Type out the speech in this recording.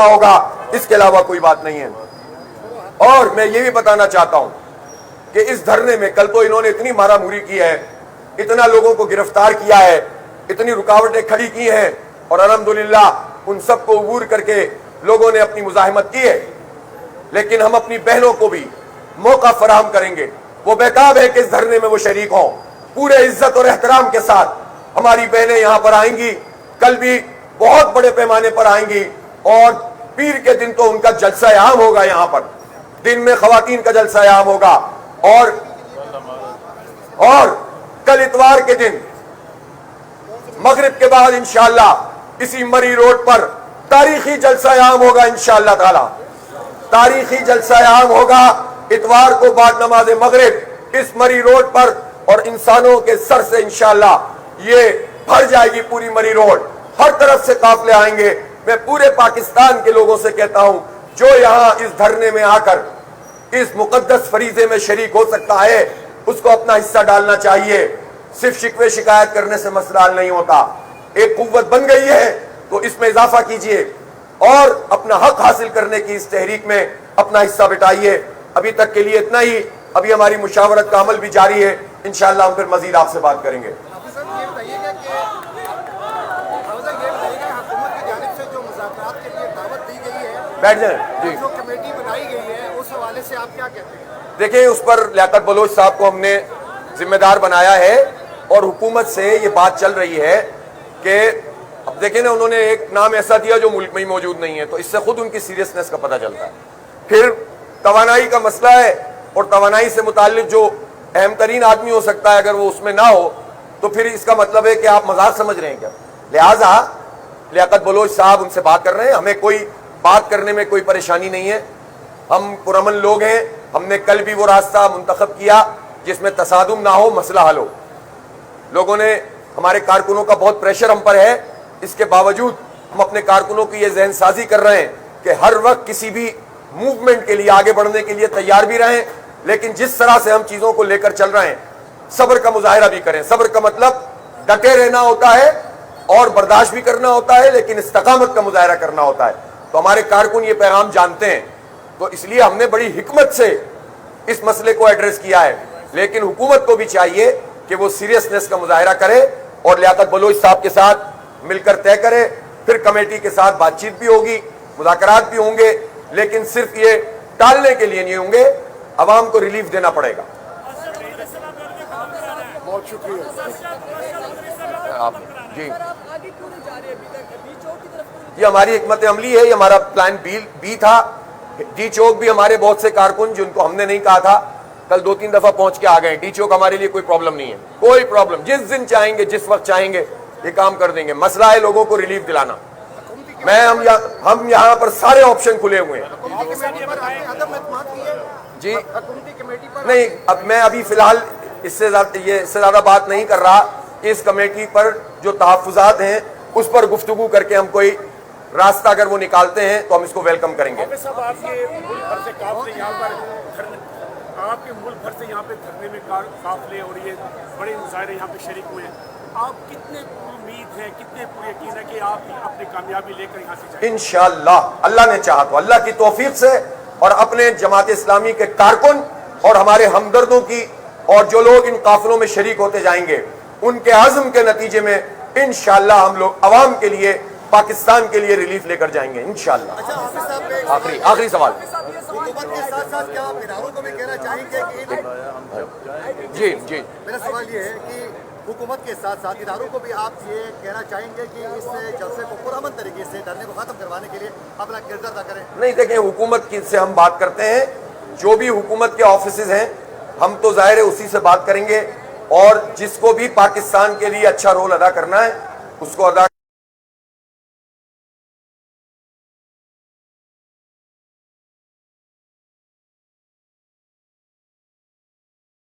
کرنا ہوگا، اس کے علاوہ کوئی بات نہیں ہے۔ اور میں یہ بھی بتانا چاہتا ہوں کہ اس دھرنے میں کل تو انہوں نے اتنی مارا موری کی ہے، اتنا لوگوں کو گرفتار کیا ہے، اتنی رکاوٹیں کھڑی کی ہیں، اور الحمدللہ ان سب کو عبور کر کے لوگوں نے اپنی مزاحمت کی ہے، لیکن ہم اپنی بہنوں کو بھی موقع فراہم کریں گے۔ وہ بیتاب ہے کہ اس دھرنے میں وہ شریک ہوں، پورے عزت اور احترام کے ساتھ ہماری بہنیں یہاں پر آئیں گی، کل بھی بہت بڑے پیمانے پر آئیں گی، اور پیر کے دن تو ان کا جلسہ عام ہوگا، یہاں پر دن میں خواتین کا جلسہ عام ہوگا، اور کل اتوار کے دن مغرب کے بعد انشاءاللہ اسی مری روڈ پر تاریخی جلسہ عام ہوگا انشاءاللہ تعالی، تاریخی جلسہ عام ہوگا اتوار کو بعد نماز مغرب اس مری روڈ پر، اور انسانوں کے سر سے انشاءاللہ یہ بھر جائے گی پوری مری روڈ، ہر طرف سے قافلے آئیں گے۔ میں پورے پاکستان کے لوگوں سے کہتا ہوں جو یہاں اس دھرنے میں آ کر اس مقدس فریضے میں شریک ہو سکتا ہے اس کو اپنا حصہ ڈالنا چاہیے۔ صرف شکوے شکایت کرنے سے مسئلہ حل نہیں ہوتا، ایک قوت بن گئی ہے تو اس میں اضافہ کیجئے اور اپنا حق حاصل کرنے کی اس تحریک میں اپنا حصہ بٹائیے۔ ابھی تک کے لیے اتنا ہی، ابھی ہماری مشاورت کا عمل بھی جاری ہے، انشاءاللہ ہم پھر مزید آپ سے بات کریں گے۔ بیٹھ جائیں جی۔ جو کمیٹی بنائی گئی ہے اس حوالے سے آپ کیا کہتے ہیں؟ دیکھیں اس پر لیاقت بلوچ صاحب کو ہم نے ذمہ دار بنایا ہے، اور حکومت سے یہ بات چل رہی ہے کہ اب دیکھیں نا انہوں نے ایک نام ایسا دیا جو ملک میں ہی موجود نہیں ہے، تو اس سے خود ان کی سیریسنس کا پتہ چلتا ہے۔ پھر توانائی کا مسئلہ ہے، اور توانائی سے متعلق جو اہم ترین آدمی ہو سکتا ہے اگر وہ اس میں نہ ہو تو پھر اس کا مطلب ہے کہ آپ مذاق سمجھ رہے ہیں کیا؟ لہٰذا لیاقت بلوچ صاحب ان سے بات کر رہے ہیں، ہمیں کوئی بات کرنے میں کوئی پریشانی نہیں ہے، ہم پرامن لوگ ہیں۔ ہم نے کل بھی وہ راستہ منتخب کیا جس میں تصادم نہ ہو، مسئلہ حل ہو۔ لوگوں نے، ہمارے کارکنوں کا بہت پریشر ہم پر ہے، اس کے باوجود ہم اپنے کارکنوں کی یہ ذہن سازی کر رہے ہیں کہ ہر وقت کسی بھی موومنٹ کے لیے، آگے بڑھنے کے لیے تیار بھی رہیں، لیکن جس طرح سے ہم چیزوں کو لے کر چل رہے ہیں صبر کا مظاہرہ بھی کریں۔ صبر کا مطلب ڈٹے رہنا ہوتا ہے اور برداشت بھی کرنا ہوتا ہے، لیکن استقامت کا مظاہرہ کرنا ہوتا ہے۔ تو ہمارے کارکن یہ پیغام جانتے ہیں، تو اس لیے ہم نے بڑی حکمت سے اس مسئلے کو ایڈریس کیا ہے، لیکن حکومت کو بھی چاہیے کہ وہ سیریسنس کا مظاہرہ کرے اور لیاقت بلوچ صاحب کے ساتھ مل کر طے کرے۔ پھر کمیٹی کے ساتھ بات چیت بھی ہوگی، مذاکرات بھی ہوں گے، لیکن صرف یہ ٹالنے کے لیے نہیں ہوں گے، عوام کو ریلیف دینا پڑے گا۔ بہت شکریہ آپ جی یہ ہماری حکمت عملی ہے، یہ ہمارا پلان بی تھا۔ ڈی چوک بھی ہمارے بہت سے کارکن جن کو ہم نے نہیں کہا تھا کل 2-3 دفعہ پہنچ کے آ گئے۔ ڈی چوک ہمارے لیے کوئی پرابلم نہیں ہے، کوئی پرابلم، جس دن چاہیں گے جس وقت چاہیں گے یہ کام کر دیں گے۔ مسئلہ ہے لوگوں کو ریلیف دلانا۔ ہم یہاں پر سارے آپشن کھلے ہوئے ہیں جی۔ نہیں، اب میں ابھی فی الحال اس سے زیادہ بات نہیں کر رہا۔ اس کمیٹی پر جو تحفظات ہیں اس پر گفتگو کر کے ہم کوئی راستہ اگر وہ نکالتے ہیں تو ہم اس کو ویلکم کریں گے۔ آپ کے ملک بھر سے قافلے یہاں پہ دھرنے میں قافلے اور یہ بڑے مظاہرے یہاں پہ شریک ہوئے ہیں، آپ کتنے امید ہیں، کتنے پورے یقین ہے کہ آپ اپنی کامیابی لے کر یہاں سے جائیں؟ انشاءاللہ اللہ نے چاہا تو، اللہ کی توفیق سے، اور اپنے جماعت اسلامی کے کارکن اور ہمارے ہمدردوں کی اور جو لوگ ان قافلوں میں شریک ہوتے جائیں گے ان کے عزم کے نتیجے میں انشاءاللہ ہم لوگ عوام کے لیے، پاکستان کے لیے ریلیف لے کر جائیں گے انشاءاللہ۔ آخری سوال حکومت کے ساتھ ساتھ کیا آپ اداروں کو بھی کہنا چاہیں گے کہ جی میرا سوال یہ ہے کہ حکومت کے ساتھ ساتھ اداروں کو بھی آپ یہ کہنا چاہیں گے کہ اس جلسے کو پرامن طریقے سے دھرنے کو ختم کروانے کے لیے اپنا کردار ادا کریں؟ نہیں، دیکھیں حکومت کی سے ہم بات کرتے ہیں، جو بھی حکومت کے آفیسز ہیں ہم تو ظاہر ہے اسی سے بات کریں گے، اور جس کو بھی پاکستان کے لیے اچھا رول ادا کرنا ہے اس کو ادا